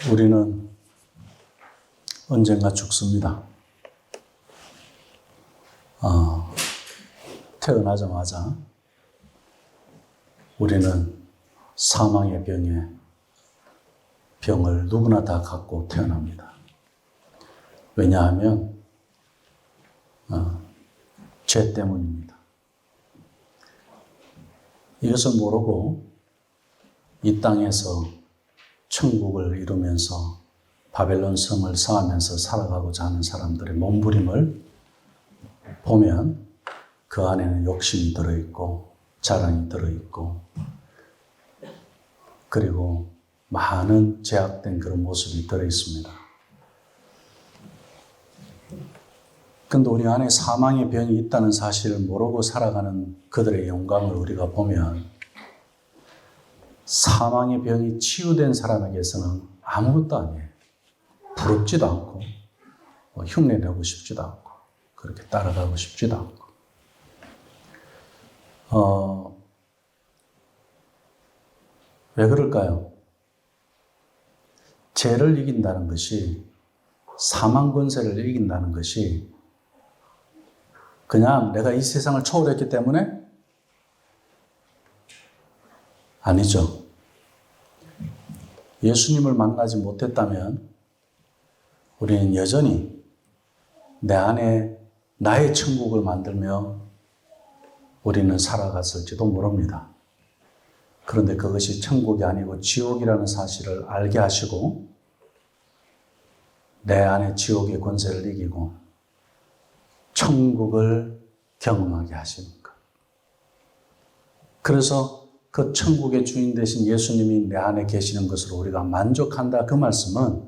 우리는 언젠가 죽습니다. 태어나자마자 우리는 사망의 병을 누구나 다 갖고 태어납니다. 왜냐하면 죄 때문입니다. 이것을 모르고 이 땅에서 천국을 이루면서 바벨론 성을 쌓으면서 살아가고자 하는 사람들의 몸부림을 보면 그 안에는 욕심이 들어있고 자랑이 들어있고 그리고 많은 제약된 그런 모습이 들어있습니다. 그런데 우리 안에 사망의 병이 있다는 사실을 모르고 살아가는 그들의 영광을 우리가 보면 사망의 병이 치유된 사람에게서는 아무것도 아니에요. 부럽지도 않고 흉내내고 싶지도 않고 그렇게 따라가고 싶지도 않고 왜 그럴까요? 죄를 이긴다는 것이 사망 권세를 이긴다는 것이 그냥 내가 이 세상을 초월했기 때문에 아니죠. 예수님을 만나지 못했다면 우리는 여전히 내 안에 나의 천국을 만들며 우리는 살아갔을지도 모릅니다. 그런데 그것이 천국이 아니고 지옥이라는 사실을 알게 하시고 내 안에 지옥의 권세를 이기고 천국을 경험하게 하시는 것. 그래서 그 천국의 주인 되신 예수님이 내 안에 계시는 것으로 우리가 만족한다. 그 말씀은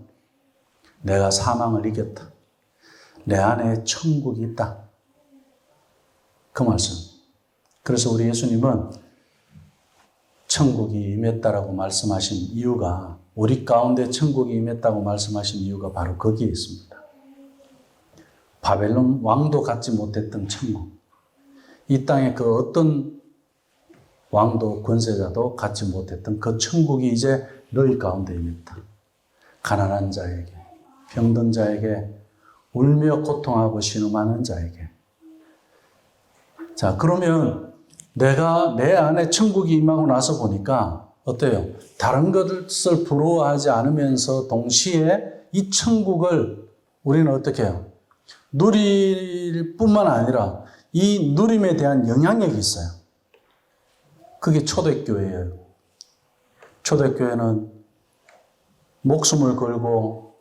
내가 사망을 이겼다. 내 안에 천국이 있다. 그 말씀. 그래서 우리 예수님은 천국이 임했다라고 말씀하신 이유가 우리 가운데 천국이 임했다고 말씀하신 이유가 바로 거기에 있습니다. 바벨론 왕도 갖지 못했던 천국. 이 땅에 그 어떤 왕도 권세자도 갖지 못했던 그 천국이 이제 너희 가운데 임했다. 가난한 자에게, 병든 자에게, 울며 고통하고 신음하는 자에게. 자, 그러면 내가 내 안에 천국이 임하고 나서 보니까 어때요? 다른 것을 부러워하지 않으면서 동시에 이 천국을 우리는 어떻게 해요? 누릴 뿐만 아니라 이 누림에 대한 영향력이 있어요. 그게 초대교회예요. 초대교회는 목숨을 걸고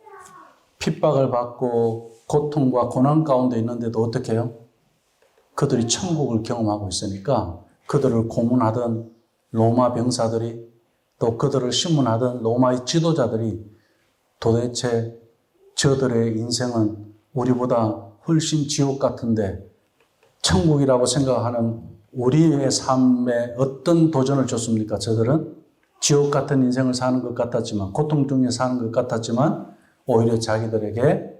핍박을 받고 고통과 고난 가운데 있는데도 어떻게 해요? 그들이 천국을 경험하고 있으니까 그들을 고문하던 로마 병사들이 또 그들을 신문하던 로마의 지도자들이 도대체 저들의 인생은 우리보다 훨씬 지옥 같은데 천국이라고 생각하는 우리의 삶에 어떤 도전을 줬습니까? 저들은 지옥 같은 인생을 사는 것 같았지만 고통 중에 사는 것 같았지만 오히려 자기들에게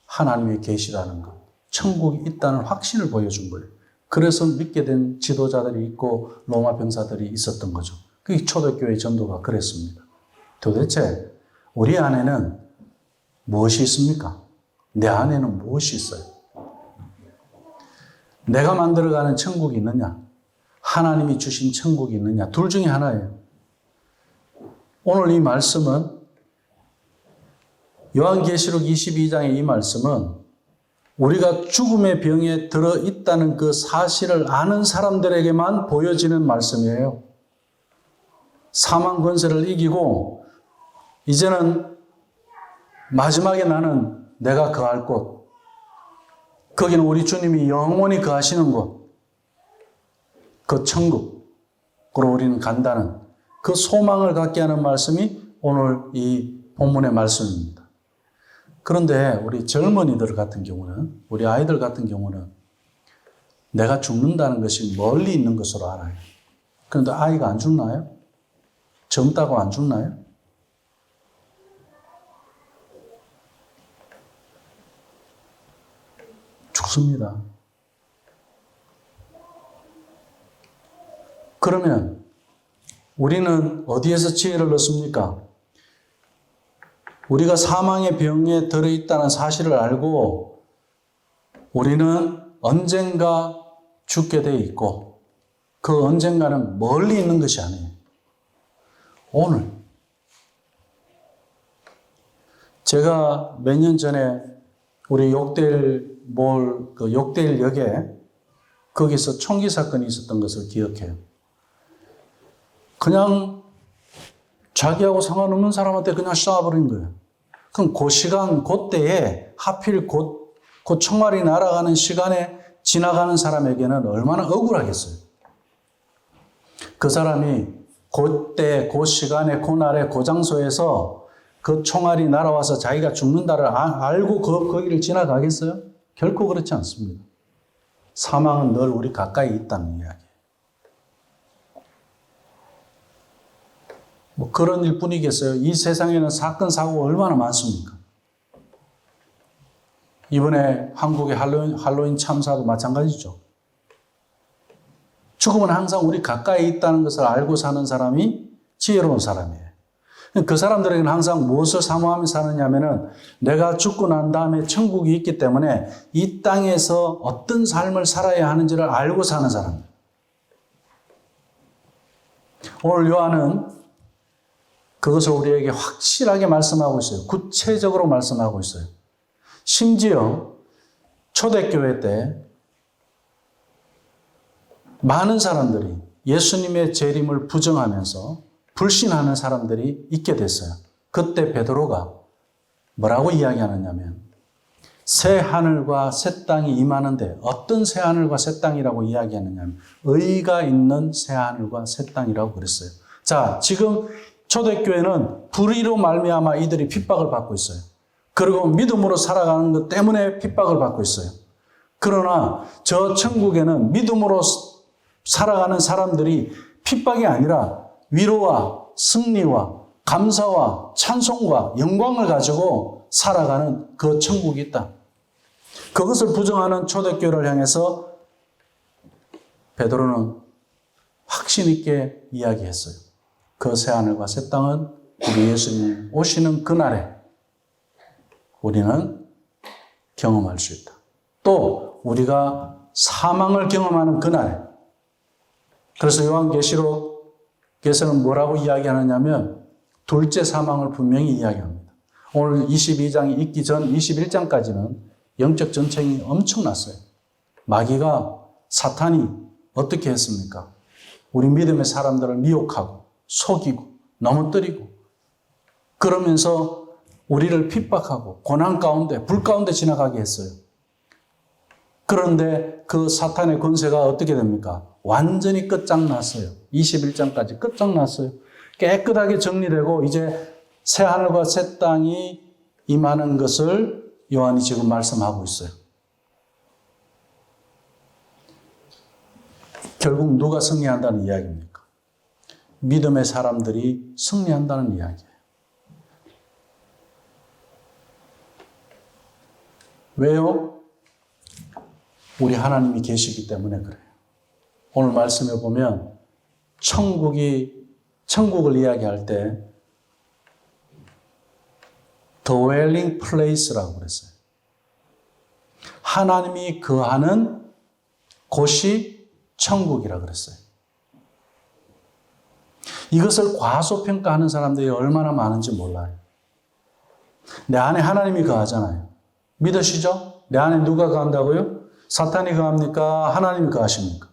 하나님의 계시라는 것, 천국이 있다는 확신을 보여준 거예요. 그래서 믿게 된 지도자들이 있고 로마 병사들이 있었던 거죠. 그게 초대교회 전도가 그랬습니다. 도대체 우리 안에는 무엇이 있습니까? 내 안에는 무엇이 있어요? 내가 만들어가는 천국이 있느냐? 하나님이 주신 천국이 있느냐? 둘 중에 하나예요. 오늘 이 말씀은 요한계시록 22장의 이 말씀은 우리가 죽음의 병에 들어있다는 그 사실을 아는 사람들에게만 보여지는 말씀이에요. 사망 권세를 이기고 이제는 마지막에 나는 내가 거할 곳, 거기는 우리 주님이 영원히 거하시는 곳, 그 천국으로 우리는 간다는 그 소망을 갖게 하는 말씀이 오늘 이 본문의 말씀입니다. 그런데 우리 젊은이들 같은 경우는, 우리 아이들 같은 경우는 내가 죽는다는 것이 멀리 있는 것으로 알아요. 그런데 아이가 안 죽나요? 젊다고 안 죽나요? 죽습니다. 그러면 우리는 어디에서 지혜를 얻습니까? 우리가 사망의 병에 들어있다는 사실을 알고 우리는 언젠가 죽게 돼 있고 그 언젠가는 멀리 있는 것이 아니에요. 오늘. 제가 몇 년 전에 우리 욕대일 역에 거기서 총기 사건이 있었던 것을 기억해요. 그냥 자기하고 상관없는 사람한테 그냥 쏴버린 거예요. 그럼 그 시간, 그때에 하필 그 총알이 날아가는 시간에 지나가는 사람에게는 얼마나 억울하겠어요. 그 사람이 그때, 그 시간에, 그날에, 그 장소에서 그 총알이 날아와서 자기가 죽는다를 알고 거기를 지나가겠어요? 결코 그렇지 않습니다. 사망은 늘 우리 가까이 있다는 이야기예요. 뭐 그런 일 뿐이겠어요. 이 세상에는 사건, 사고가 얼마나 많습니까? 이번에 한국의 할로윈 참사도 마찬가지죠. 죽음은 항상 우리 가까이 있다는 것을 알고 사는 사람이 지혜로운 사람이에요. 그 사람들에게는 항상 무엇을 사모하며 사느냐면은 내가 죽고 난 다음에 천국이 있기 때문에 이 땅에서 어떤 삶을 살아야 하는지를 알고 사는 사람이에요. 오늘 요한은 그것을 우리에게 확실하게 말씀하고 있어요. 구체적으로 말씀하고 있어요. 심지어 초대교회 때 많은 사람들이 예수님의 재림을 부정하면서 불신하는 사람들이 있게 됐어요. 그때 베드로가 뭐라고 이야기하느냐면 새 하늘과 새 땅이 임하는데 어떤 새 하늘과 새 땅이라고 이야기하느냐면 의가 있는 새 하늘과 새 땅이라고 그랬어요. 자, 지금 초대교회는 불의로 말미암아 이들이 핍박을 받고 있어요. 그리고 믿음으로 살아가는 것 때문에 핍박을 받고 있어요. 그러나 저 천국에는 믿음으로 살아가는 사람들이 핍박이 아니라 위로와 승리와 감사와 찬송과 영광을 가지고 살아가는 그 천국이 있다. 그것을 부정하는 초대교회를 향해서 베드로는 확신 있게 이야기했어요. 그 새하늘과 새 땅은 우리 예수님 오시는 그날에 우리는 경험할 수 있다. 또 우리가 사망을 경험하는 그날에, 그래서 요한계시록에서는 뭐라고 이야기하느냐면 둘째 사망을 분명히 이야기합니다. 오늘 22장이 있기 전 21장까지는 영적 전쟁이 엄청났어요. 마귀가, 사탄이 어떻게 했습니까? 우리 믿음의 사람들을 미혹하고 속이고 넘어뜨리고 그러면서 우리를 핍박하고 고난 가운데, 불 가운데 지나가게 했어요. 그런데 그 사탄의 권세가 어떻게 됩니까? 완전히 끝장났어요. 21장까지 끝장났어요. 깨끗하게 정리되고 이제 새 하늘과 새 땅이 임하는 것을 요한이 지금 말씀하고 있어요. 결국 누가 승리한다는 이야기입니까? 믿음의 사람들이 승리한다는 이야기예요. 왜요? 우리 하나님이 계시기 때문에 그래요. 오늘 말씀에 보면 천국을 이야기할 때 dwelling place라고 그랬어요. 하나님이 거하는 곳이 천국이라고 그랬어요. 이것을 과소평가하는 사람들이 얼마나 많은지 몰라요. 내 안에 하나님이 거하잖아요. 믿으시죠? 내 안에 누가 거한다고요? 사탄이 거합니까? 하나님이 거하십니까?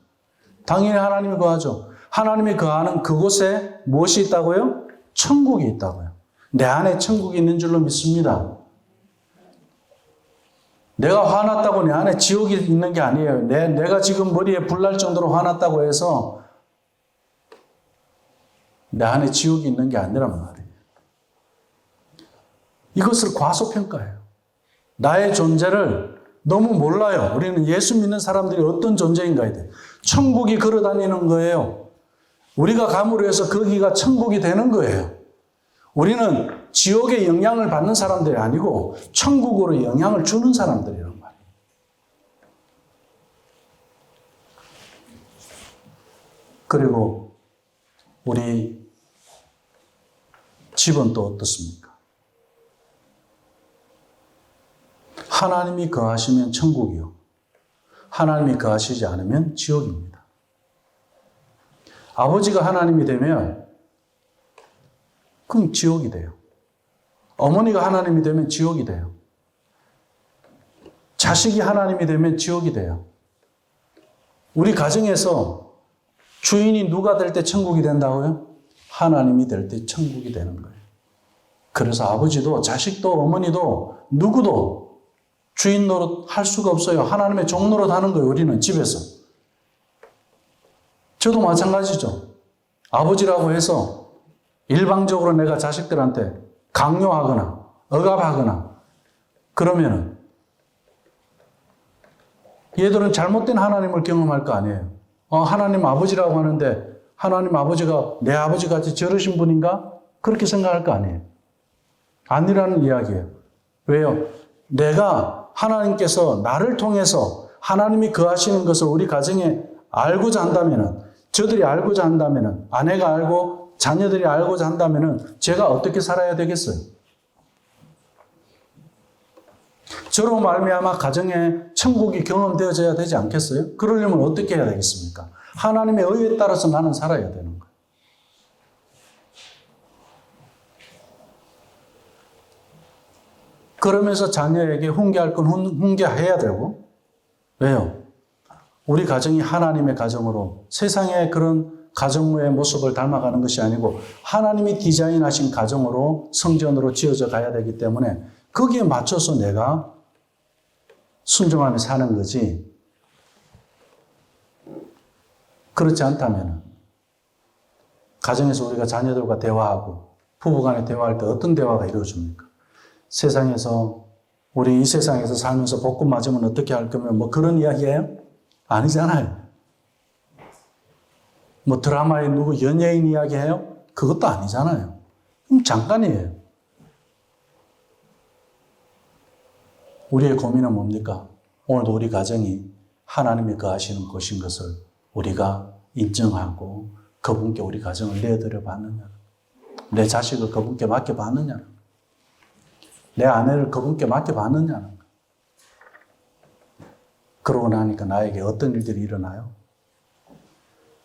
당연히 하나님이 거하죠. 하나님이 거하는 그곳에 무엇이 있다고요? 천국이 있다고요. 내 안에 천국이 있는 줄로 믿습니다. 내가 화났다고 내 안에 지옥이 있는 게 아니에요. 내가 지금 머리에 불날 정도로 화났다고 해서 내 안에 지옥이 있는 게 아니란 말이에요. 이것을 과소평가해요. 나의 존재를 너무 몰라요. 우리는 예수 믿는 사람들이 어떤 존재인가에 대해. 천국이 걸어다니는 거예요. 우리가 감으로 해서 거기가 천국이 되는 거예요. 우리는 지옥의 영향을 받는 사람들이 아니고 천국으로 영향을 주는 사람들이란 말이에요. 그리고 우리 집은 또 어떻습니까? 하나님이 거하시면 천국이요. 하나님이 거하시지 않으면 지옥입니다. 아버지가 하나님이 되면 그럼 지옥이 돼요. 어머니가 하나님이 되면 지옥이 돼요. 자식이 하나님이 되면 지옥이 돼요. 우리 가정에서 주인이 누가 될 때 천국이 된다고요? 하나님이 될 때 천국이 되는 거예요. 그래서 아버지도 자식도 어머니도 누구도 주인 노릇 할 수가 없어요. 하나님의 종 노릇 하는 거예요. 우리는 집에서. 저도 마찬가지죠. 아버지라고 해서 일방적으로 내가 자식들한테 강요하거나 억압하거나 그러면은 얘들은 잘못된 하나님을 경험할 거 아니에요. 하나님 아버지라고 하는데 하나님 아버지가 내 아버지같이 저러신 분인가? 그렇게 생각할 거 아니에요. 아니라는 이야기예요. 왜요? 내가 하나님께서 나를 통해서 하나님이 거하시는 것을 우리 가정에 알고자 한다면은, 저들이 알고자 한다면은, 아내가 알고 자녀들이 알고자 한다면은 제가 어떻게 살아야 되겠어요? 저로 말미암아 가정에 천국이 경험되어져야 되지 않겠어요? 그러려면 어떻게 해야 되겠습니까? 하나님의 의에 따라서 나는 살아야 되는 거예요. 그러면서 자녀에게 훈계할 건 훈계해야 되고, 왜요? 우리 가정이 하나님의 가정으로 세상의 그런 가정의 모습을 닮아가는 것이 아니고 하나님이 디자인하신 가정으로 성전으로 지어져 가야 되기 때문에 거기에 맞춰서 내가 순종하며 사는 거지. 그렇지 않다면 가정에서 우리가 자녀들과 대화하고 부부간에 대화할 때 어떤 대화가 이루어집니까? 세상에서 우리 이 세상에서 살면서 벚꽃 맞으면 어떻게 할 거면 뭐 그런 이야기예요? 아니잖아요. 뭐 드라마에 누구 연예인 이야기해요? 그것도 아니잖아요. 잠깐이에요. 우리의 고민은 뭡니까? 오늘도 우리 가정이 하나님이 거하시는 곳인 것을 우리가 인정하고 그분께 우리 가정을 내어드려 봤느냐, 내 자식을 그분께 맡겨 봤느냐, 내 아내를 그분께 맡겨 봤느냐. 그러고 나니까 나에게 어떤 일들이 일어나요?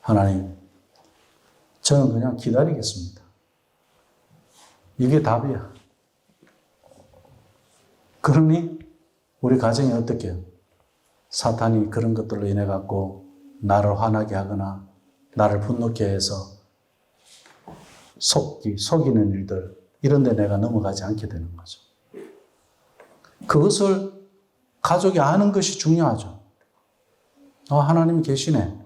하나님, 저는 그냥 기다리겠습니다. 이게 답이야. 그러니 우리 가정이 어떻게 해요? 사탄이 그런 것들로 인해 갖고 나를 화나게 하거나 나를 분노케 해서 속이는 일들, 이런 데 내가 넘어가지 않게 되는 거죠. 그것을 가족이 아는 것이 중요하죠. 하나님이 계시네.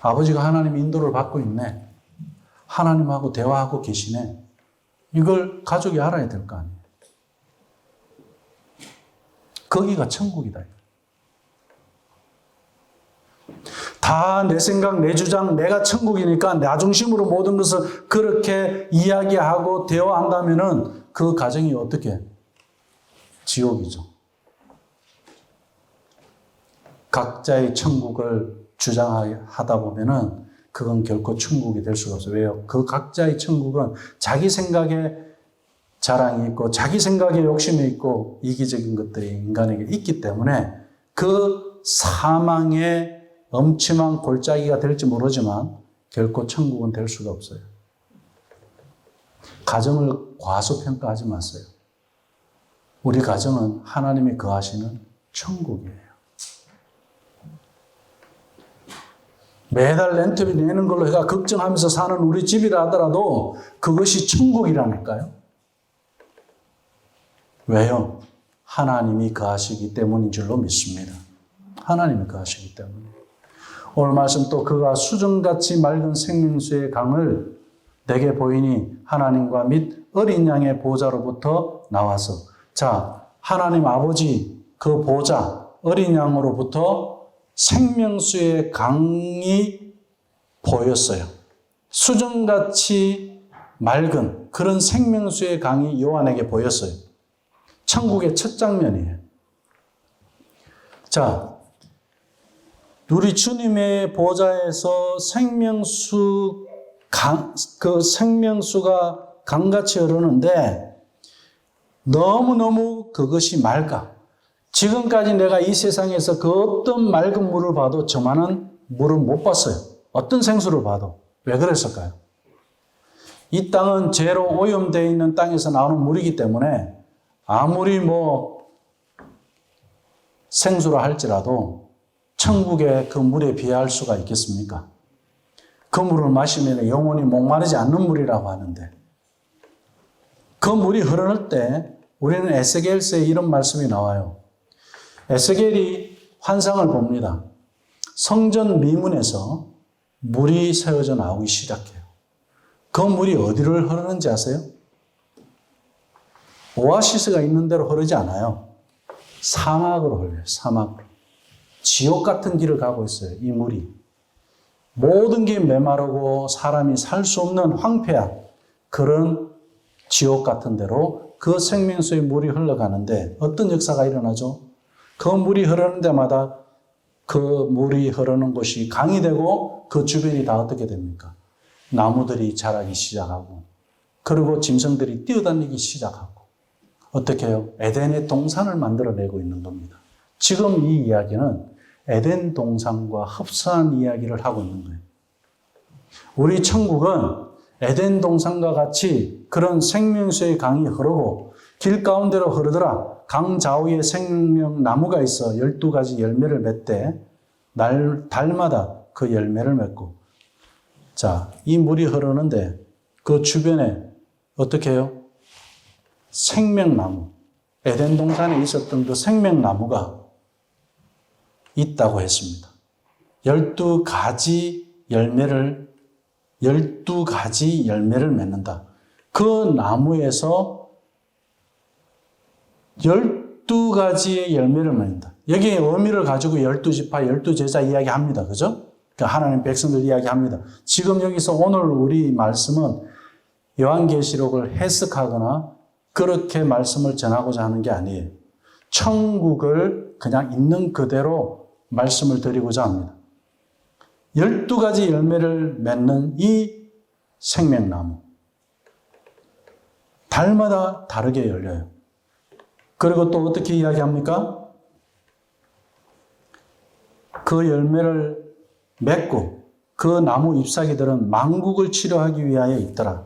아버지가 하나님의 인도를 받고 있네. 하나님하고 대화하고 계시네. 이걸 가족이 알아야 될 거 아니에요. 거기가 천국이다. 다 내 생각, 내 주장, 내가 천국이니까 나 중심으로 모든 것을 그렇게 이야기하고 대화한다면은 그 가정이 어떻게? 지옥이죠. 각자의 천국을 주장하다 보면은 그건 결코 천국이 될 수가 없어요. 왜요? 그 각자의 천국은 자기 생각에 자랑이 있고 자기 생각에 욕심이 있고 이기적인 것들이 인간에게 있기 때문에 그 사망의 엄침한 골짜기가 될지 모르지만 결코 천국은 될 수가 없어요. 가정을 과소평가하지 마세요. 우리 가정은 하나님이 거하시는 천국이에요. 매달 렌트비 내는 걸로 해가 걱정하면서 사는 우리 집이라 하더라도 그것이 천국이라니까요. 왜요? 하나님이 거하시기 때문인 줄로 믿습니다. 하나님이 거하시기 때문에. 오늘 말씀 또 그가 수정같이 맑은 생명수의 강을 내게 보이니 하나님과 및 어린 양의 보좌로부터 나와서, 자, 하나님 아버지 그 보좌 어린 양으로부터 생명수의 강이 보였어요. 수정같이 맑은 그런 생명수의 강이 요한에게 보였어요. 천국의 첫 장면이에요. 자, 우리 주님의 보좌에서 그 생명수가 강같이 흐르는데 너무너무 그것이 맑아. 지금까지 내가 이 세상에서 그 어떤 맑은 물을 봐도 저만한 물은 못 봤어요. 어떤 생수를 봐도. 왜 그랬을까요? 이 땅은 죄로 오염되어 있는 땅에서 나오는 물이기 때문에 아무리 생수라 할지라도 천국의 그 물에 비할 수가 있겠습니까? 그 물을 마시면 영원히 목마르지 않는 물이라고 하는데 그 물이 흐르는 때 우리는 에스겔서에 이런 말씀이 나와요. 에스겔이 환상을 봅니다. 성전 미문에서 물이 새어져 나오기 시작해요. 그 물이 어디를 흐르는지 아세요? 오아시스가 있는 대로 흐르지 않아요. 사막으로 흘려요. 사막으로. 지옥 같은 길을 가고 있어요. 이 물이. 모든 게 메마르고 사람이 살 수 없는 황폐한 그런 지옥 같은 데로 그 생명수의 물이 흘러가는데 어떤 역사가 일어나죠? 그 물이 흐르는 데마다 그 물이 흐르는 곳이 강이 되고 그 주변이 다 어떻게 됩니까? 나무들이 자라기 시작하고 그리고 짐승들이 뛰어다니기 시작하고 어떻게 해요? 에덴의 동산을 만들어내고 있는 겁니다. 지금 이 이야기는 에덴 동산과 흡사한 이야기를 하고 있는 거예요. 우리 천국은 에덴 동산과 같이 그런 생명수의 강이 흐르고 길 가운데로 흐르더라. 강 좌우에 생명나무가 있어 12가지 열매를 맺되 달마다 그 열매를 맺고 자, 이 물이 흐르는데 그 주변에 어떻게 해요? 생명나무, 에덴 동산에 있었던 그 생명나무가 있다고 했습니다. 12가지 열매를 맺는다. 그 나무에서 12가지의 열매를 맺는다. 여기에 의미를 가지고 12지파, 12제자 이야기합니다. 그죠? 하나님 백성들 이야기합니다. 지금 여기서 오늘 우리 말씀은 요한계시록을 해석하거나 그렇게 말씀을 전하고자 하는 게 아니에요. 천국을 그냥 있는 그대로 말씀을 드리고자 합니다. 12가지 열매를 맺는 이 생명나무. 달마다 다르게 열려요. 그리고 또 어떻게 이야기합니까? 그 열매를 맺고 그 나무 잎사귀들은 만국을 치료하기 위하여 있더라.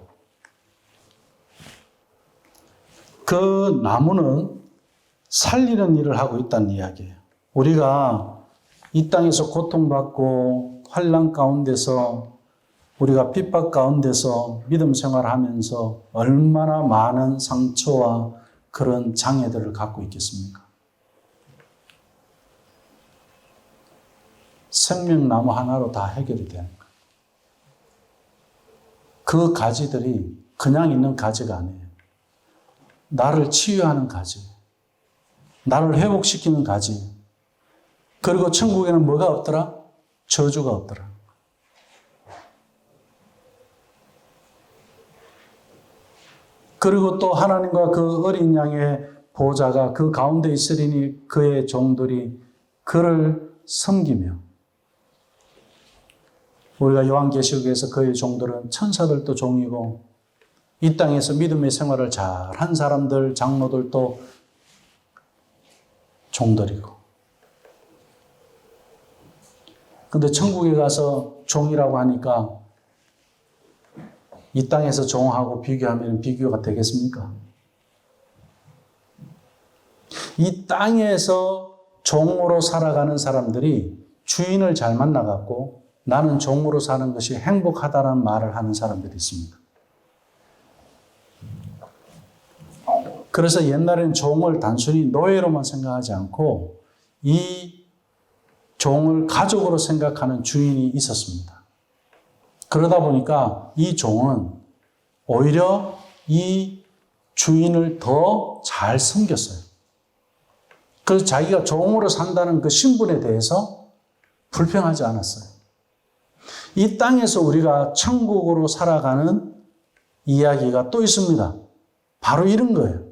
그 나무는 살리는 일을 하고 있다는 이야기예요. 우리가 이 땅에서 고통받고 환난 가운데서 우리가 핍박 가운데서 믿음 생활하면서 얼마나 많은 상처와 그런 장애들을 갖고 있겠습니까? 생명나무 하나로 다 해결이 되는 거예요. 그 가지들이 그냥 있는 가지가 아니에요. 나를 치유하는 가지, 나를 회복시키는 가지. 그리고 천국에는 뭐가 없더라? 저주가 없더라. 그리고 또 하나님과 그 어린 양의 보호자가 그 가운데 있으리니 그의 종들이 그를 섬기며 우리가 요한계시록에서 그의 종들은 천사들도 종이고 이 땅에서 믿음의 생활을 잘한 사람들, 장로들도 종들이고 근데 천국에 가서 종이라고 하니까 이 땅에서 종하고 비교하면 비교가 되겠습니까? 이 땅에서 종으로 살아가는 사람들이 주인을 잘 만나갖고 나는 종으로 사는 것이 행복하다는 말을 하는 사람들이 있습니다. 그래서 옛날에는 종을 단순히 노예로만 생각하지 않고 이 종을 가족으로 생각하는 주인이 있었습니다. 그러다 보니까 이 종은 오히려 이 주인을 더 잘 섬겼어요. 그래서 자기가 종으로 산다는 그 신분에 대해서 불평하지 않았어요. 이 땅에서 우리가 천국으로 살아가는 이야기가 또 있습니다. 바로 이런 거예요.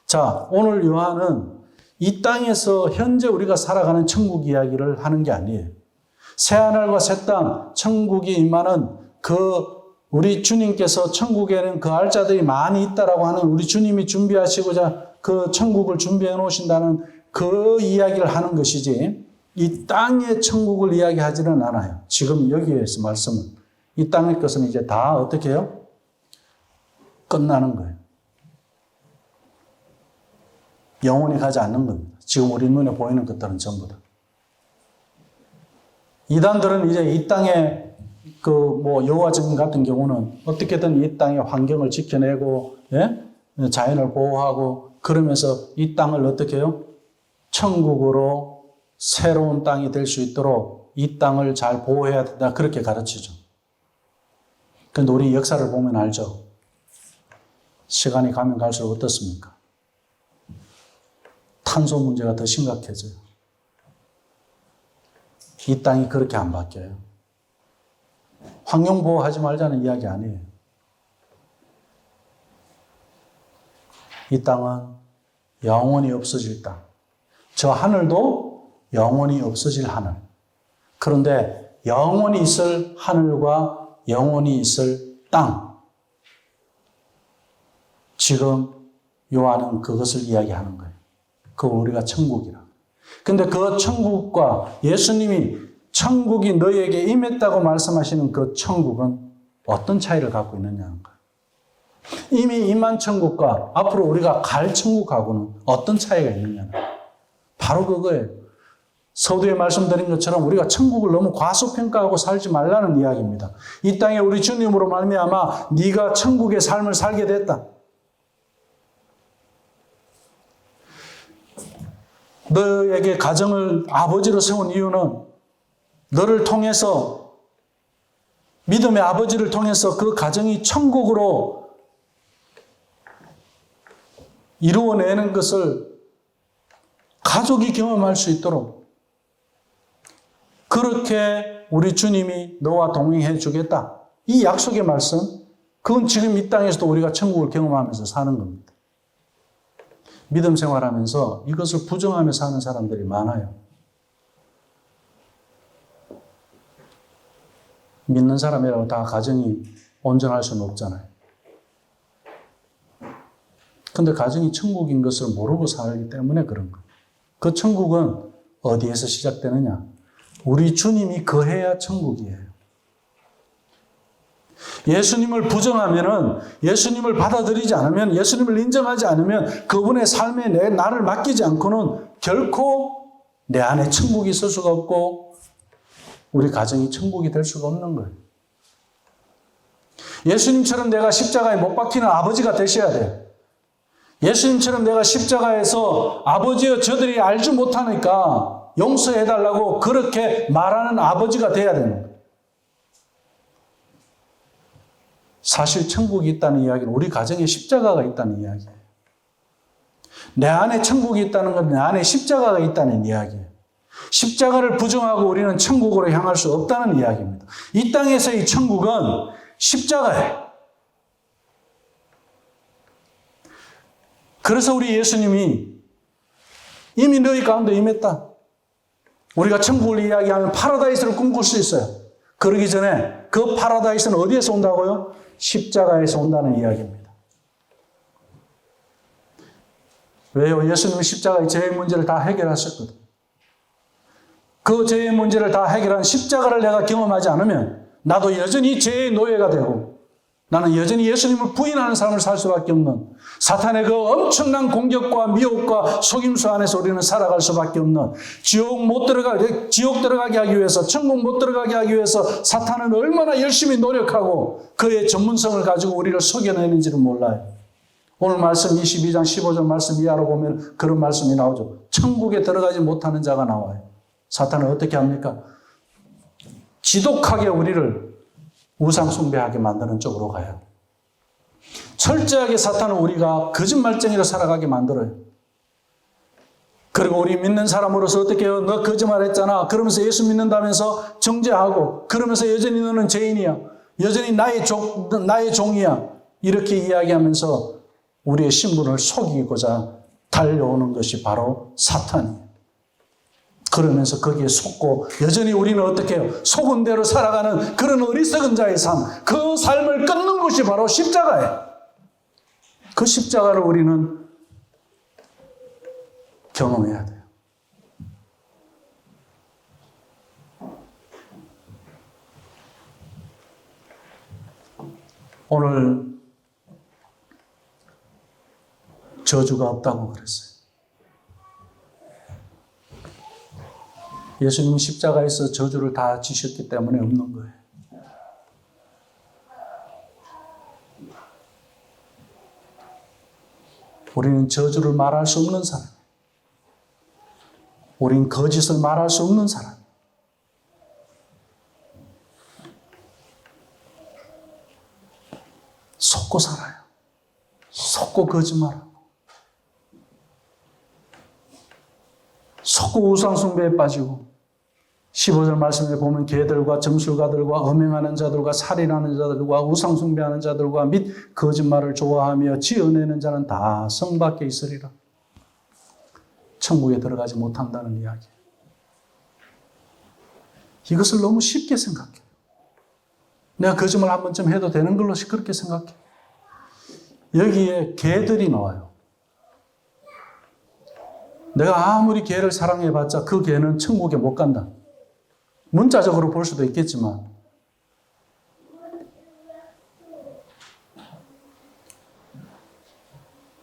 자, 오늘 요한은 이 땅에서 현재 우리가 살아가는 천국 이야기를 하는 게 아니에요. 새하늘과 새 땅, 천국이 임하는 그 우리 주님께서 천국에는 그 알자들이 많이 있다라고 하는 우리 주님이 준비하시고자 그 천국을 준비해 놓으신다는 그 이야기를 하는 것이지 이 땅의 천국을 이야기하지는 않아요. 지금 여기에서 말씀은 이 땅의 것은 이제 다 어떻게 해요? 끝나는 거예요. 영원히 가지 않는 겁니다. 지금 우리 눈에 보이는 것들은 전부 다. 이단들은 이제 이 땅에 여호와 증인 같은 경우는 어떻게든 이 땅의 환경을 지켜내고, 예? 자연을 보호하고, 그러면서 이 땅을 어떻게 해요? 천국으로 새로운 땅이 될 수 있도록 이 땅을 잘 보호해야 된다. 그렇게 가르치죠. 그런데 우리 역사를 보면 알죠. 시간이 가면 갈수록 어떻습니까? 탄소 문제가 더 심각해져요. 이 땅이 그렇게 안 바뀌어요. 환경보호하지 말자는 이야기 아니에요. 이 땅은 영원히 없어질 땅. 저 하늘도 영원히 없어질 하늘. 그런데 영원히 있을 하늘과 영원히 있을 땅. 지금 요한은 그것을 이야기하는 거예요. 그거 우리가 천국이라. 근데 그 천국과 예수님이 천국이 너희에게 임했다고 말씀하시는 그 천국은 어떤 차이를 갖고 있느냐는 거예요. 이미 임한 천국과 앞으로 우리가 갈 천국하고는 어떤 차이가 있느냐는 거예요. 바로 그거예요. 서두에 말씀드린 것처럼 우리가 천국을 너무 과소평가하고 살지 말라는 이야기입니다. 이 땅에 우리 주님으로 말미암아 네가 천국의 삶을 살게 됐다. 너에게 가정을 아버지로 세운 이유는 너를 통해서 믿음의 아버지를 통해서 그 가정이 천국으로 이루어내는 것을 가족이 경험할 수 있도록 그렇게 우리 주님이 너와 동행해 주겠다. 이 약속의 말씀, 그건 지금 이 땅에서도 우리가 천국을 경험하면서 사는 겁니다. 믿음 생활하면서 이것을 부정하며 사는 사람들이 많아요. 믿는 사람이라고 다 가정이 온전할 수는 없잖아요. 근데 가정이 천국인 것을 모르고 살기 때문에 그런 거예요. 그 천국은 어디에서 시작되느냐? 우리 주님이 거해야 천국이에요. 예수님을 부정하면은, 예수님을 받아들이지 않으면, 예수님을 인정하지 않으면 그분의 삶에 나를 맡기지 않고는 결코 내 안에 천국이 있을 수가 없고 우리 가정이 천국이 될 수가 없는 거예요. 예수님처럼 내가 십자가에 못 박히는 아버지가 되셔야 돼요. 예수님처럼 내가 십자가에서 아버지여 저들이 알지 못하니까 용서해달라고 그렇게 말하는 아버지가 돼야 되는 거예요. 사실 천국이 있다는 이야기는 우리 가정에 십자가가 있다는 이야기예요. 내 안에 천국이 있다는 건 내 안에 십자가가 있다는 이야기예요. 십자가를 부정하고 우리는 천국으로 향할 수 없다는 이야기입니다. 이 땅에서의 천국은 십자가예요. 그래서 우리 예수님이 이미 너희 가운데 임했다. 우리가 천국을 이야기하면 파라다이스를 꿈꿀 수 있어요. 그러기 전에 그 파라다이스는 어디에서 온다고요? 십자가에서 온다는 이야기입니다. 왜요? 예수님이 십자가의 죄의 문제를 다 해결하셨거든. 그 죄의 문제를 다 해결한 십자가를 내가 경험하지 않으면 나도 여전히 죄의 노예가 되고 나는 여전히 예수님을 부인하는 삶을 살 수밖에 없는 사탄의 그 엄청난 공격과 미혹과 속임수 안에서 우리는 살아갈 수밖에 없는 지옥 들어가게 하기 위해서 천국 못 들어가게 하기 위해서 사탄은 얼마나 열심히 노력하고 그의 전문성을 가지고 우리를 속여내는지를 몰라요. 오늘 말씀 22장 15절 말씀 이하로 보면 그런 말씀이 나오죠. 천국에 들어가지 못하는 자가 나와요. 사탄은 어떻게 합니까? 지독하게 우리를 우상 숭배하게 만드는 쪽으로 가요. 철저하게 사탄은 우리가 거짓말쟁이로 살아가게 만들어요. 그리고 우리 믿는 사람으로서 어떻게 해요? 너 거짓말했잖아. 그러면서 예수 믿는다면서 정죄하고 그러면서 여전히 너는 죄인이야. 여전히 나의 종이야. 이렇게 이야기하면서 우리의 신분을 속이고자 달려오는 것이 바로 사탄이에요. 그러면서 거기에 속고 여전히 우리는 어떻게 해요? 속은 대로 살아가는 그런 어리석은 자의 삶, 그 삶을 끊는 것이 바로 십자가예요. 그 십자가를 우리는 경험해야 돼요. 오늘 저주가 없다고 그랬어요. 예수님은 십자가에서 저주를 다 지셨기 때문에 없는 거예요. 우리는 저주를 말할 수 없는 사람. 우리는 거짓을 말할 수 없는 사람. 속고 살아요. 속고 거짓말하고. 속고 우상숭배에 빠지고. 15절 말씀에 보면 개들과 점술가들과 음행하는 자들과 살인하는 자들과 우상숭배하는 자들과 및 거짓말을 좋아하며 지어내는 자는 다 성 밖에 있으리라. 천국에 들어가지 못한다는 이야기예요. 이것을 너무 쉽게 생각해요. 내가 거짓말 한 번쯤 해도 되는 걸로 그렇게 생각해요. 여기에 개들이 나와요. 내가 아무리 개를 사랑해봤자 그 개는 천국에 못 간다. 문자적으로 볼 수도 있겠지만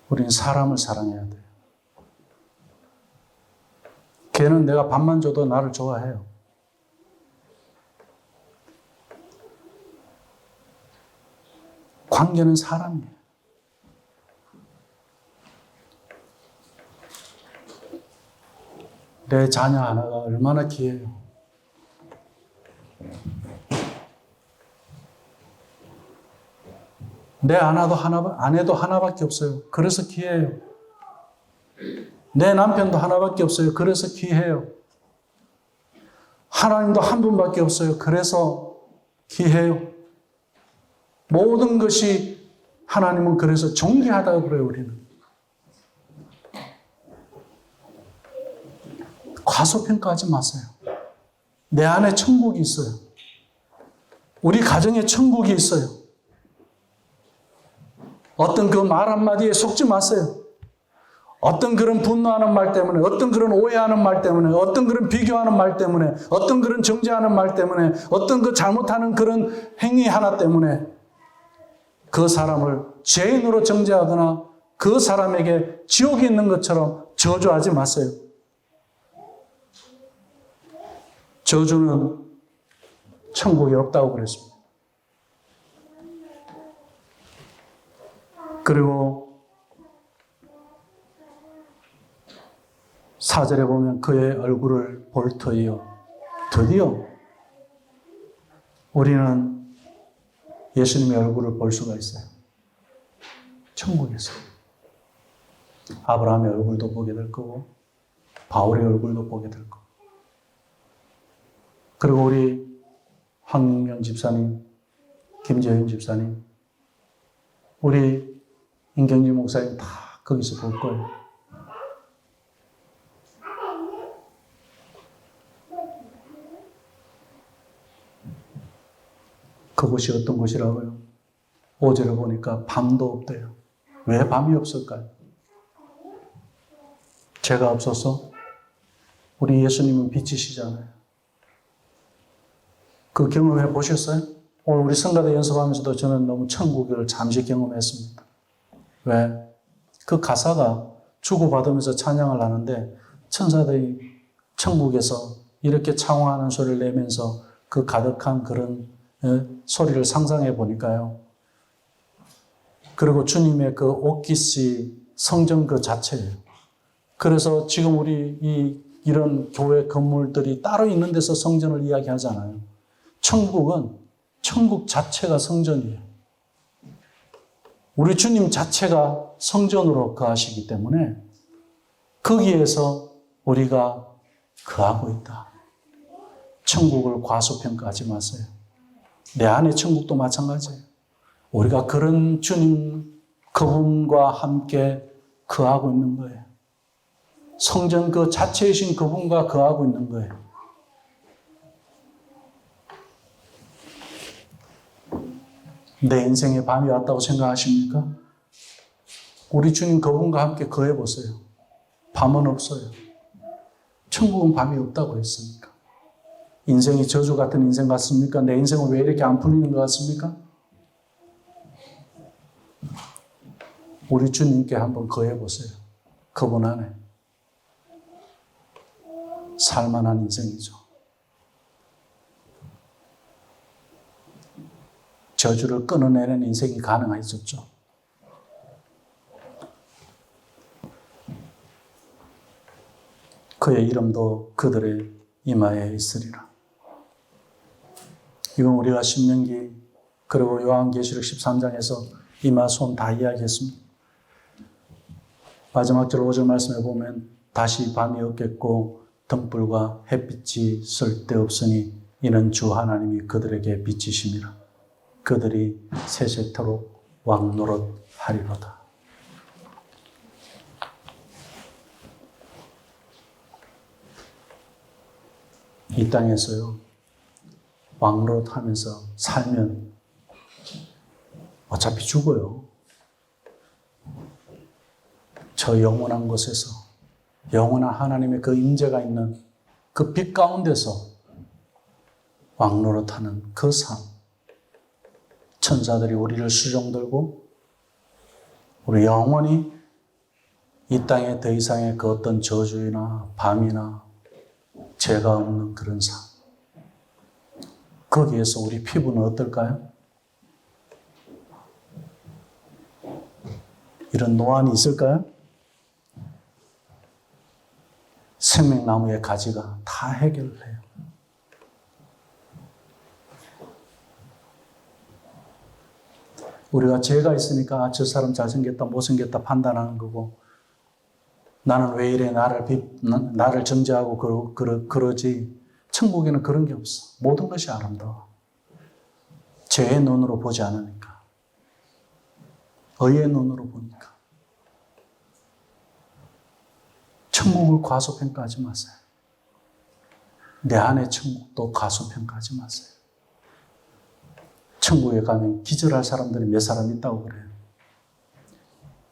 우리는 사람을 사랑해야 돼요. 개는 내가 밥만 줘도 나를 좋아해요. 관계는 사람이에요. 내 자녀 하나가 얼마나 귀해요. 내 아내도 하나밖에 없어요. 그래서 귀해요. 내 남편도 하나밖에 없어요. 그래서 귀해요. 하나님도 한 분밖에 없어요. 그래서 귀해요. 모든 것이 하나님은 그래서 존귀하다고 그래요, 우리는. 과소평가하지 마세요. 내 안에 천국이 있어요. 우리 가정에 천국이 있어요. 어떤 그 말 한마디에 속지 마세요. 어떤 그런 분노하는 말 때문에, 어떤 그런 오해하는 말 때문에, 어떤 그런 비교하는 말 때문에, 어떤 그런 정죄하는 말 때문에, 어떤 그 잘못하는 그런 행위 하나 때문에 그 사람을 죄인으로 정죄하거나 그 사람에게 지옥이 있는 것처럼 저주하지 마세요. 저주는 천국에 없다고 그랬습니다. 그리고 4절에 보면 그의 얼굴을 볼 터이요. 드디어 우리는 예수님의 얼굴을 볼 수가 있어요. 천국에서. 아브라함의 얼굴도 보게 될 거고 바울의 얼굴도 보게 될 거고. 그리고 우리 황명 집사님, 김재윤 집사님, 우리 임경지 목사님 다 거기서 볼 거예요. 그곳이 어떤 곳이라고요? 5절을 보니까 밤도 없대요. 왜 밤이 없을까요? 죄가 없어서? 우리 예수님은 빛이시잖아요. 그 경험해 보셨어요? 오늘 우리 성가대 연습하면서도 저는 너무 천국을 잠시 경험했습니다. 왜? 그 가사가 주고받으면서 찬양을 하는데 천사들이 천국에서 이렇게 창호하는 소리를 내면서 그 가득한 그런 소리를 상상해 보니까요. 그리고 주님의 그 옥기시 성전 그 자체예요. 그래서 지금 우리 이런 교회 건물들이 따로 있는 데서 성전을 이야기하잖아요. 천국은 천국 자체가 성전이에요. 우리 주님 자체가 성전으로 거하시기 때문에 거기에서 우리가 거하고 있다. 천국을 과소평가하지 마세요. 내 안에 천국도 마찬가지예요. 우리가 그런 주님 그분과 함께 거하고 있는 거예요. 성전 그 자체이신 그분과 거하고 있는 거예요. 내 인생에 밤이 왔다고 생각하십니까? 우리 주님 그분과 함께 거해 보세요. 밤은 없어요. 천국은 밤이 없다고 했으니까. 인생이 저주 같은 인생 같습니까? 내 인생은 왜 이렇게 안 풀리는 것 같습니까? 우리 주님께 한번 거해 보세요. 그분 안에 살만한 인생이죠. 저주를 끊어내는 인생이 가능해졌죠. 그의 이름도 그들의 이마에 있으리라. 이건 우리가 신명기 그리고 요한계시록 13장에서 이마 손 다 이야기했습니다. 마지막 절 5절 말씀에 보면 다시 밤이 없겠고 등불과 햇빛이 쓸데없으니 이는 주 하나님이 그들에게 비치심이라. 그들이 세세토록 왕노릇하리로다. 이 땅에서요, 왕노릇하면서 살면 어차피 죽어요. 저 영원한 곳에서 영원한 하나님의 그 임재가 있는 그 빛 가운데서 왕노릇하는 그 삶. 천사들이 우리를 수종들고 우리 영원히 이 땅에 더 이상의 그 어떤 저주나 밤이나 죄가 없는 그런 삶. 거기에서 우리 피부는 어떨까요? 이런 노안이 있을까요? 생명나무의 가지가 다 해결을 해요. 우리가 죄가 있으니까 저 사람 잘생겼다 못생겼다 판단하는 거고 나는 왜 이래 나를 정죄하고 그러지. 천국에는 그런 게 없어. 모든 것이 아름다워. 죄의 눈으로 보지 않으니까. 의의 눈으로 보니까. 천국을 과소평가하지 마세요. 내 안의 천국도 과소평가하지 마세요. 천국에 가면 기절할 사람들이 몇 사람 있다고 그래요.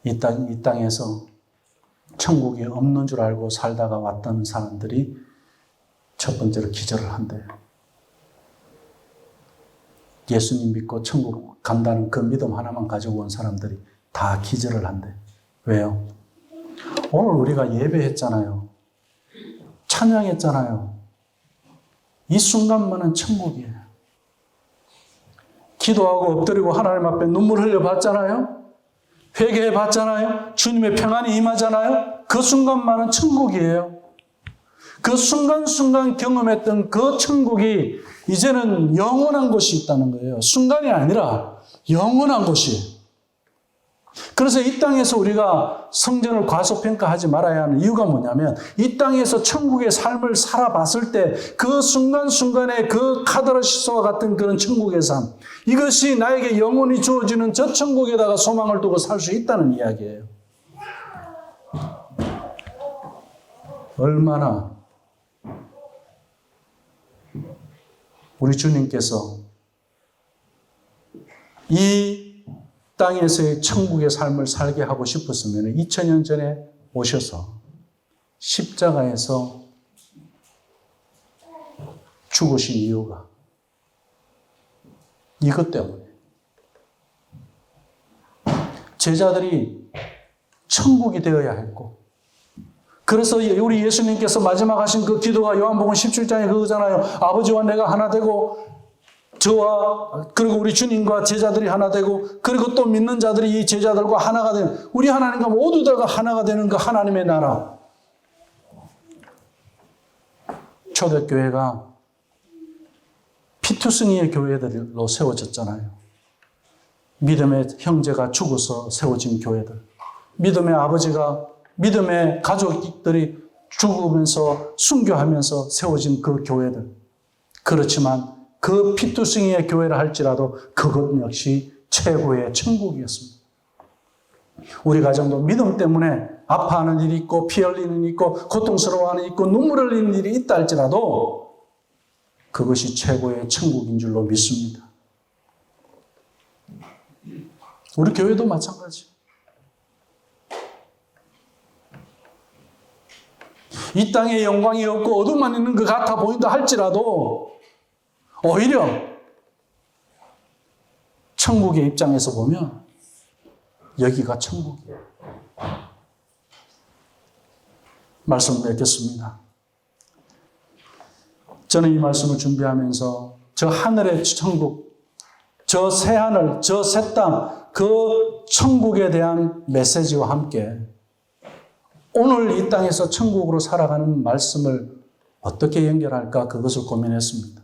이 땅에서 천국이 없는 줄 알고 살다가 왔던 사람들이 첫 번째로 기절을 한대요. 예수님 믿고 천국 간다는 그 믿음 하나만 가지고 온 사람들이 다 기절을 한대요. 왜요? 오늘 우리가 예배했잖아요. 찬양했잖아요. 이 순간만은 천국이에요. 기도하고 엎드리고 하나님 앞에 눈물 흘려봤잖아요. 회개해봤잖아요. 주님의 평안이 임하잖아요. 그 순간만은 천국이에요. 그 순간순간 경험했던 그 천국이 이제는 영원한 곳이 있다는 거예요. 순간이 아니라 영원한 곳이에요. 그래서 이 땅에서 우리가 성전을 과소평가하지 말아야 하는 이유가 뭐냐면 이 땅에서 천국의 삶을 살아봤을 때 그 순간순간의 그 카다르시스와 같은 그런 천국의 삶, 이것이 나에게 영원히 주어지는 저 천국에다가 소망을 두고 살 수 있다는 이야기예요. 얼마나 우리 주님께서 이 땅에서의 천국의 삶을 살게 하고 싶었으면 2000년 전에 오셔서 십자가에서 죽으신 이유가 이것 때문에 제자들이 천국이 되어야 했고, 그래서 우리 예수님께서 마지막 하신 그 기도가 요한복음 17장에 그거잖아요. 아버지와 내가 하나 되고 저와 그리고 우리 주님과 제자들이 하나 되고 그리고 또 믿는 자들이 이 제자들과 하나가 되는, 우리 하나님과 모두 다가 하나가 되는 그 하나님의 나라. 초대교회가 피투승이의 교회들로 세워졌잖아요. 믿음의 형제가 죽어서 세워진 교회들. 믿음의 아버지가, 믿음의 가족들이 죽으면서 순교하면서 세워진 그 교회들. 그렇지만 그 피투승이의 교회를 할지라도 그것 역시 최고의 천국이었습니다. 우리 가정도 믿음 때문에 아파하는 일이 있고 피 흘리는 일이 있고 고통스러워하는 일이 있고 눈물 흘리는 일이 있다 할지라도 그것이 최고의 천국인 줄로 믿습니다. 우리 교회도 마찬가지. 이 땅에 영광이 없고 어둠만 있는 것 같아 보인다 할지라도 오히려 천국의 입장에서 보면 여기가 천국이에요. 말씀 맺겠습니다. 저는 이 말씀을 준비하면서 저 하늘의 천국, 저 새하늘, 저 새 땅, 그 천국에 대한 메시지와 함께 오늘 이 땅에서 천국으로 살아가는 말씀을 어떻게 연결할까 그것을 고민했습니다.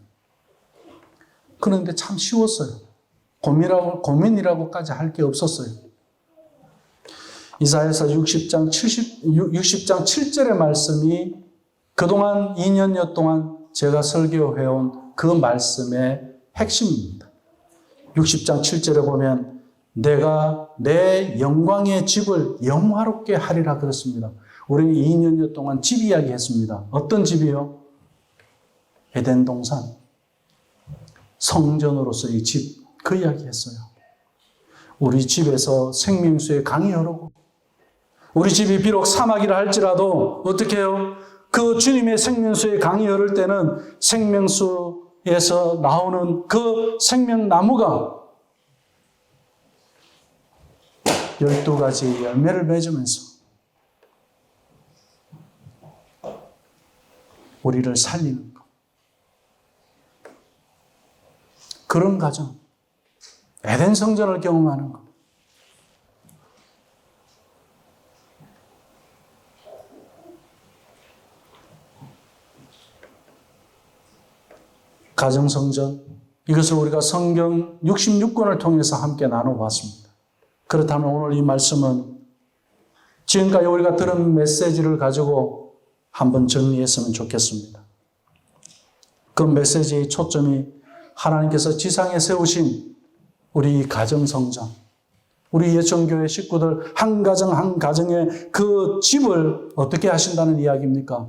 그런데 참 쉬웠어요. 고민이라고까지 할 게 없었어요. 이사야서 60장 7절의 말씀이 그동안 2년여 동안 제가 설교해온 그 말씀의 핵심입니다. 60장 7절에 보면 내가 내 영광의 집을 영화롭게 하리라 그랬습니다. 우리는 2년여 동안 집 이야기 했습니다. 어떤 집이요? 에덴 동산. 성전으로서의 집. 그 이야기 했어요. 우리 집에서 생명수의 강이 흐르고 우리 집이 비록 사막이라 할지라도 어떻게 해요? 그 주님의 생명수의 강이 흐를 때는 생명수에서 나오는 그 생명나무가 12가지 열매를 맺으면서 우리를 살리는 것. 그런 가정. 에덴 성전을 경험하는 것. 가정성전. 이것을 우리가 성경 66권을 통해서 함께 나눠봤습니다. 그렇다면 오늘 이 말씀은 지금까지 우리가 들은 메시지를 가지고 한번 정리했으면 좋겠습니다. 그 메시지의 초점이 하나님께서 지상에 세우신 우리 가정성전, 우리 예천교회 식구들 한 가정 한 가정의 그 집을 어떻게 하신다는 이야기입니까?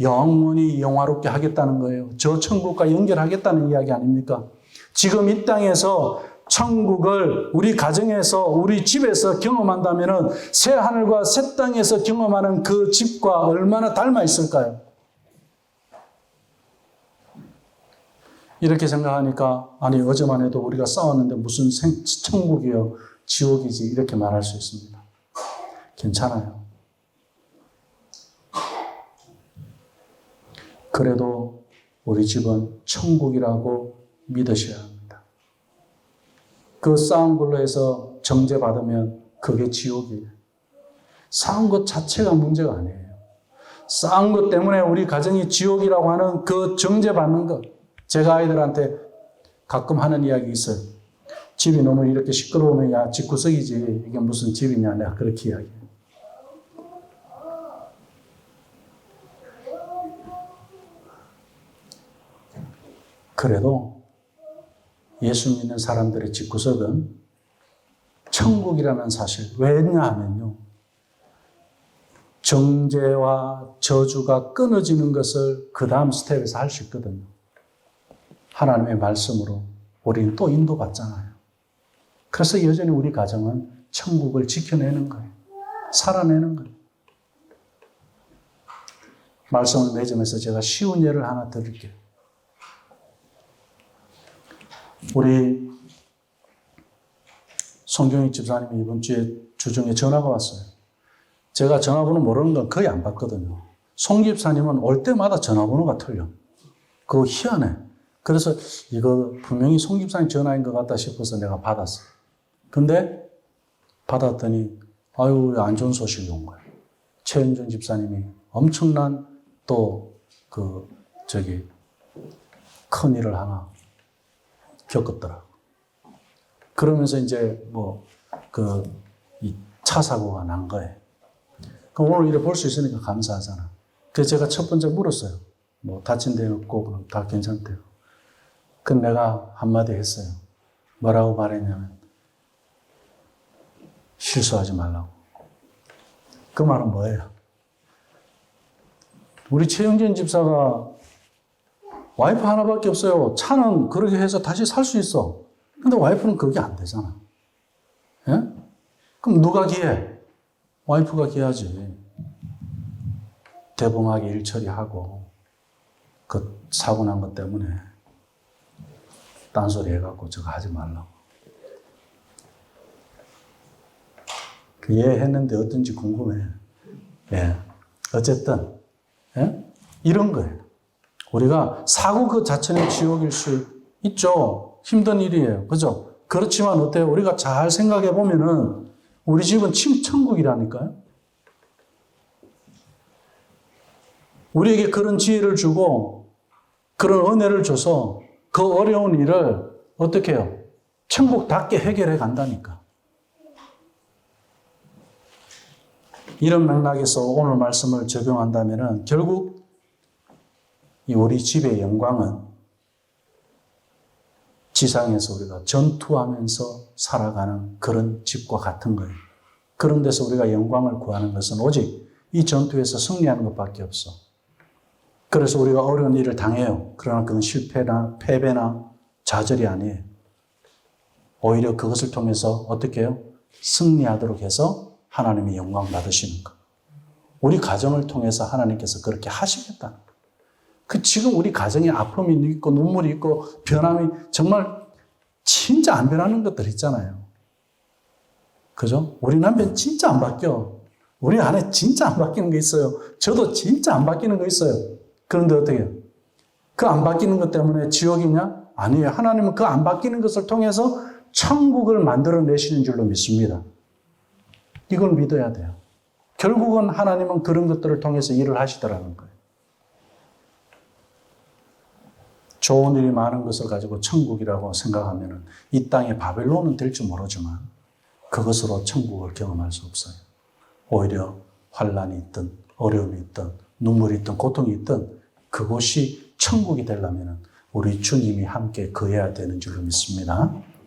영원히 영화롭게 하겠다는 거예요. 저 천국과 연결하겠다는 이야기 아닙니까? 지금 이 땅에서 천국을 우리 가정에서 우리 집에서 경험한다면 새 하늘과 새 땅에서 경험하는 그 집과 얼마나 닮아 있을까요? 이렇게 생각하니까 아니 어제만 해도 우리가 싸웠는데 무슨 천국이요 지옥이지 이렇게 말할 수 있습니다. 괜찮아요. 그래도 우리 집은 천국이라고 믿으셔야 합니다. 그 싸운 걸로 해서 정죄받으면 그게 지옥이에요. 싸운 것 자체가 문제가 아니에요. 싸운 것 때문에 우리 가정이 지옥이라고 하는 그 정죄받는 것. 제가 아이들한테 가끔 하는 이야기 있어요. 집이 너무 이렇게 시끄러우면 야 집구석이지 이게 무슨 집이냐 내가 그렇게 이야기해요. 그래도 예수 믿는 사람들의 집구석은 천국이라는 사실. 왜냐하면요. 정죄와 저주가 끊어지는 것을 그 다음 스텝에서 할 수 있거든요. 하나님의 말씀으로 우리는 또 인도받잖아요. 그래서 여전히 우리 가정은 천국을 지켜내는 거예요. 살아내는 거예요. 말씀을 맺으면서 제가 쉬운 예를 하나 드릴게요. 우리 송경희 집사님이 이번 주에 주중에 전화가 왔어요. 제가 전화번호 모르는 건 거의 안 받거든요. 송 집사님은 올 때마다 전화번호가 틀려. 그거 희한해. 그래서 이거 분명히 송 집사님 전화인 것 같다 싶어서 내가 받았어. 근데 받았더니 아유 안 좋은 소식이 온 거예요. 최은준 집사님이 엄청난 또 큰 일을 하나 겪었더라고. 그러면서 이제 이 차 사고가 난 거예요. 그럼 오늘 이래 볼 수 있으니까 감사하잖아. 그래서 제가 첫 번째 물었어요. 뭐 다친 데 없고 다 괜찮대요. 그럼 내가 한마디 했어요. 뭐라고 말했냐면 실수하지 말라고. 그 말은 뭐예요? 우리 최영진 집사가 와이프 하나밖에 없어요. 차는 그렇게 해서 다시 살 수 있어. 근데 와이프는 그게 안 되잖아. 예? 그럼 누가 기해? 와이프가 기해야지. 대범하게 일 처리하고 그 사고 난 것 때문에 딴소리 해갖고 저거 하지 말라고. 이해했는데 어떤지 궁금해. 예. 어쨌든, 예? 이런 거예요. 우리가 사고 그 자체는 지옥일 수 있죠. 힘든 일이에요. 그죠? 그렇지만 어때요? 우리가 잘 생각해 보면은 우리 집은 천국이라니까요. 우리에게 그런 지혜를 주고 그런 은혜를 줘서 그 어려운 일을 어떻게 해요? 천국답게 해결해 간다니까. 이런 맥락에서 오늘 말씀을 적용한다면 결국 이 우리 집의 영광은 지상에서 우리가 전투하면서 살아가는 그런 집과 같은 거예요. 그런 데서 우리가 영광을 구하는 것은 오직 이 전투에서 승리하는 것밖에 없어. 그래서 우리가 어려운 일을 당해요. 그러나 그건 실패나 패배나 좌절이 아니에요. 오히려 그것을 통해서 어떻게 해요? 승리하도록 해서 하나님이 영광 받으시는 것. 우리 가정을 통해서 하나님께서 그렇게 하시겠다는 것. 지금 우리 가정에 아픔이 있고 눈물이 있고 변함이 정말 진짜 안 변하는 것들 있잖아요. 그죠? 우리 남편 진짜 안 바뀌어. 우리 아내 진짜 안 바뀌는 거 있어요. 저도 진짜 안 바뀌는 거 있어요. 그런데 어떻게 해요? 그 안 바뀌는 것 때문에 지옥이냐? 아니에요. 하나님은 그 안 바뀌는 것을 통해서 천국을 만들어내시는 줄로 믿습니다. 이걸 믿어야 돼요. 결국은 하나님은 그런 것들을 통해서 일을 하시더라는 거예요. 좋은 일이 많은 것을 가지고 천국이라고 생각하면 이 땅의 바벨론은 될지 모르지만 그것으로 천국을 경험할 수 없어요. 오히려 환난이 있든 어려움이 있든 눈물이 있든 고통이 있든 그곳이 천국이 되려면 우리 주님이 함께 거해야 되는 줄로 믿습니다.